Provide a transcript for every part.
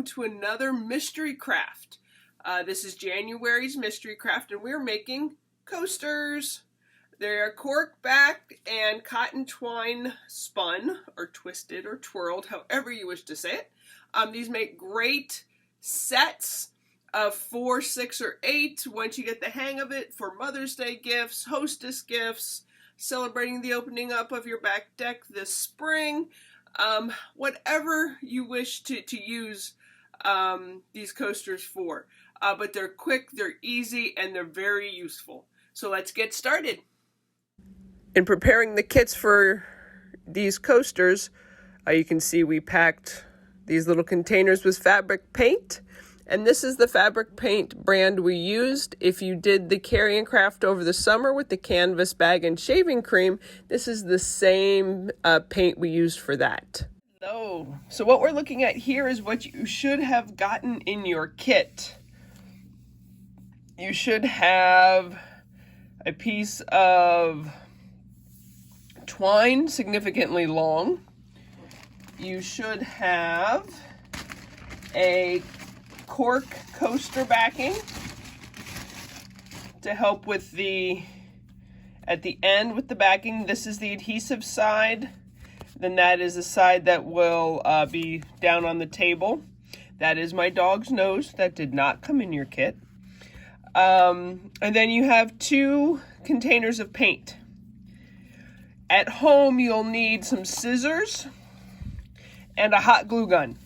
welcome to another mystery craft. This is January's mystery craft, and we're making coasters. They're cork backed and cotton twine spun, or twisted, or twirled, however you wish to say it. These make great sets of 4, 6, or 8 once you get the hang of it, for Mother's Day gifts, hostess gifts, celebrating the opening up of your back deck this spring. Whatever you wish to use these coasters for. But they're quick, they're easy, and they're very useful. So let's get started. In preparing the kits for these coasters, you can see we packed these little containers with fabric paint. And this is the fabric paint brand we used. If you did the carry and craft over the summer with the canvas bag and shaving cream, this is the same paint we used for that. So what we're looking at here is what you should have gotten in your kit. You should have a piece of twine significantly long. You should have a cork coaster backing to help with at the end with the backing. This is the adhesive side. Then that is the side that will be down on the table. That is my dog's nose. That did not come in your kit. And then you have 2 containers of paint. At home, you'll need some scissors and a hot glue gun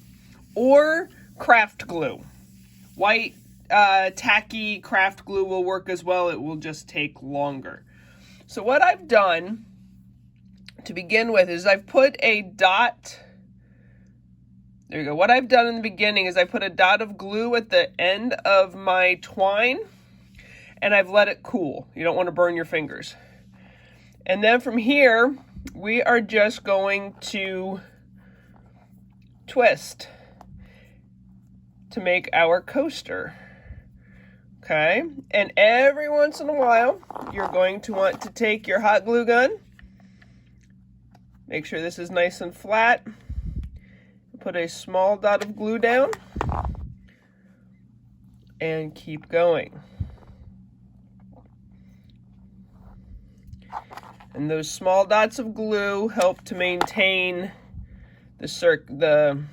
or craft glue. White tacky craft glue will work as well. It will just take longer. So what I've done to begin with is I've put a dot. There you go. What I've done in the beginning is I put a dot of glue at the end of my twine, and I've let it cool. You don't want to burn your fingers. And then from here, we are just going to twist to make our coaster. Okay, and every once in a while, you're going to want to take your hot glue gun, make sure this is nice and flat, put a small dot of glue down, and keep going. And those small dots of glue help to maintain the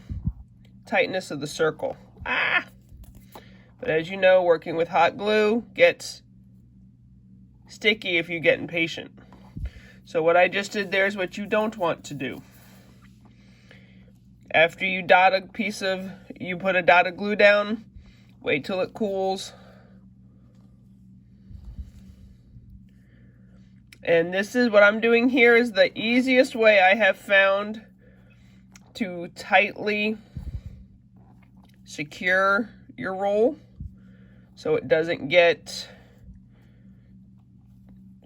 tightness of the circle. But as you know, working with hot glue gets sticky if you get impatient. So what I just did there is what you don't want to do. After you you put a dot of glue down, wait till it cools. And this is what I'm doing here is the easiest way I have found to tightly secure your roll so it doesn't get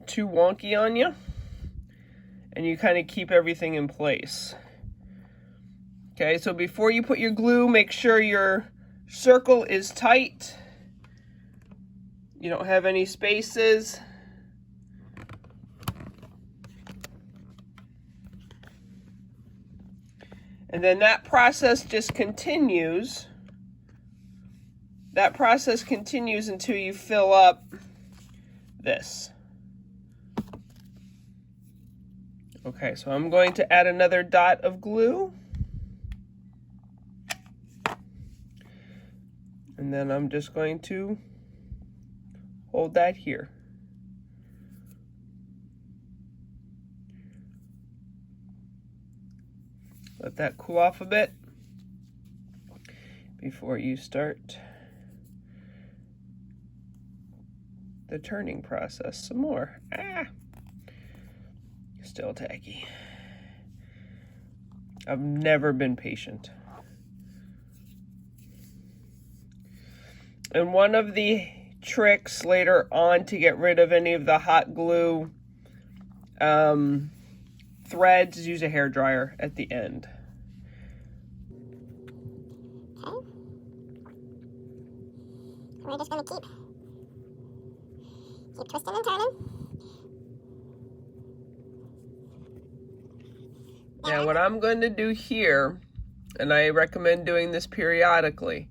too wonky on you, and you kind of keep everything in place. Okay, so before you put your glue, make sure your circle is tight. You don't have any spaces. And then that process just continues. That process continues until you fill up this. Okay, so I'm going to add another dot of glue. And then I'm just going to hold that here. Let that cool off a bit before you start the turning process some more. Still tacky. I've never been patient. And one of the tricks later on to get rid of any of the hot glue threads is use a hairdryer at the end. Okay. We're just going to keep twisting and turning. Now what I'm going to do here And I recommend doing this periodically.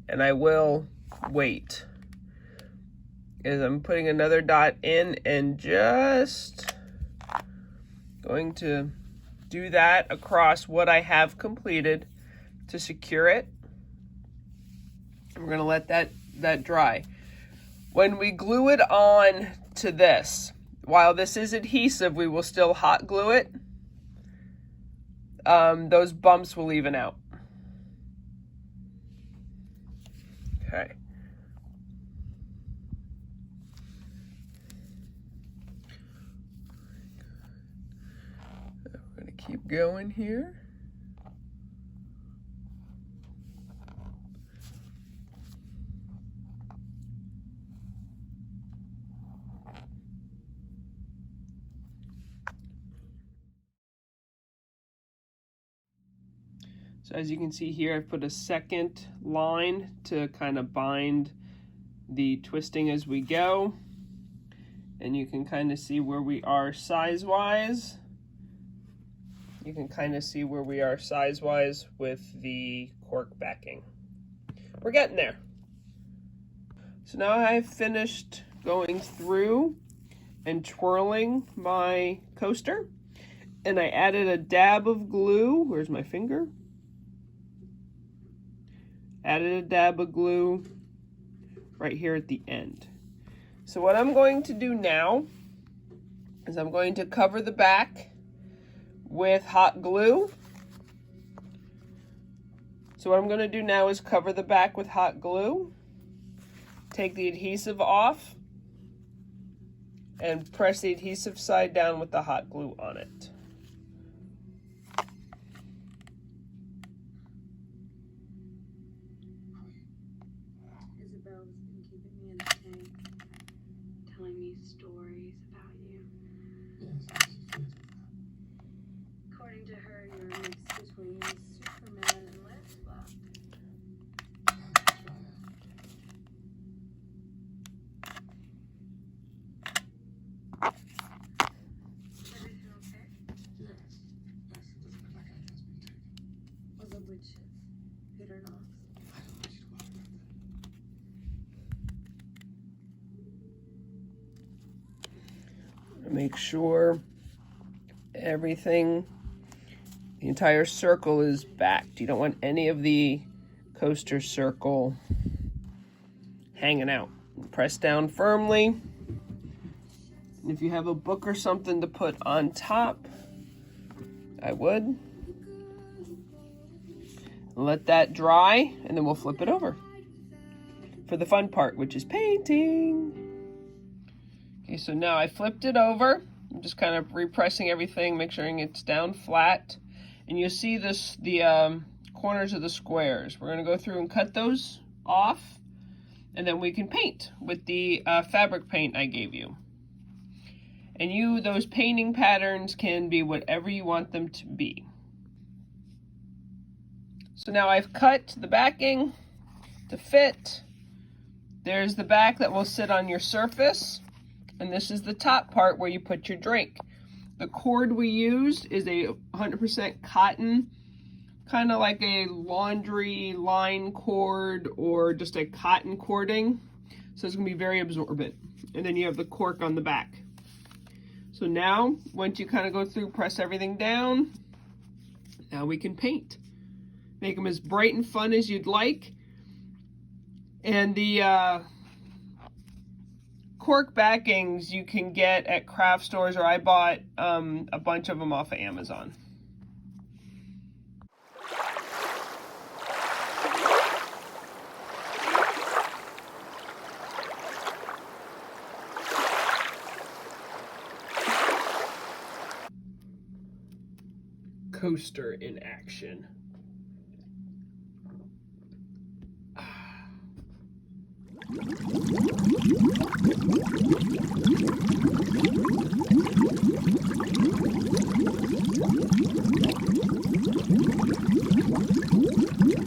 And I will wait. As I'm putting another dot in and just going to do that across what I have completed to secure it. We're going to let that dry. When we glue it on to this, while this is adhesive, we will still hot glue it. Those bumps will even out. Okay. We're going to keep going here. So as you can see here, I've put a second line to kind of bind the twisting as we go. And you can kind of see where we are size-wise. You can kind of see where we are size-wise with the cork backing. We're getting there. So now I've finished going through and twirling my coaster. And I added a dab of glue. Where's my finger? Added a dab of glue right here at the end. So what I'm going to do now is I'm going to cover the back with hot glue. So what I'm going to do now is cover the back with hot glue, take the adhesive off, and press the adhesive side down with the hot glue on it. Telling me stories about you. According to her, you're a mix between Superman and Leslie. Everything okay? Yes. Yes, it doesn't look like I has been taken. Was a witch hit or not? I don't want you to lie about that. Make sure everything, the entire circle is backed. You don't want any of the coaster circle hanging out. Press down firmly. And if you have a book or something to put on top, I would. Let that dry, and then we'll flip it over for the fun part, which is painting. Okay, so now I flipped it over. I'm just kind of repressing everything, make sure it's down flat. And you'll see this, the corners of the squares. We're going to go through and cut those off, and then we can paint with the fabric paint I gave you. And those painting patterns can be whatever you want them to be. So now I've cut the backing to fit. There's the back that will sit on your surface. And this is the top part where you put your drink. The cord we used is a 100% cotton, kind of like a laundry line cord or just a cotton cording. So it's going to be very absorbent. And then you have the cork on the back. So now, once you kind of go through, press everything down, now we can paint. Make them as bright and fun as you'd like. And the cork backings you can get at craft stores, or I bought a bunch of them off of Amazon. Coaster in action.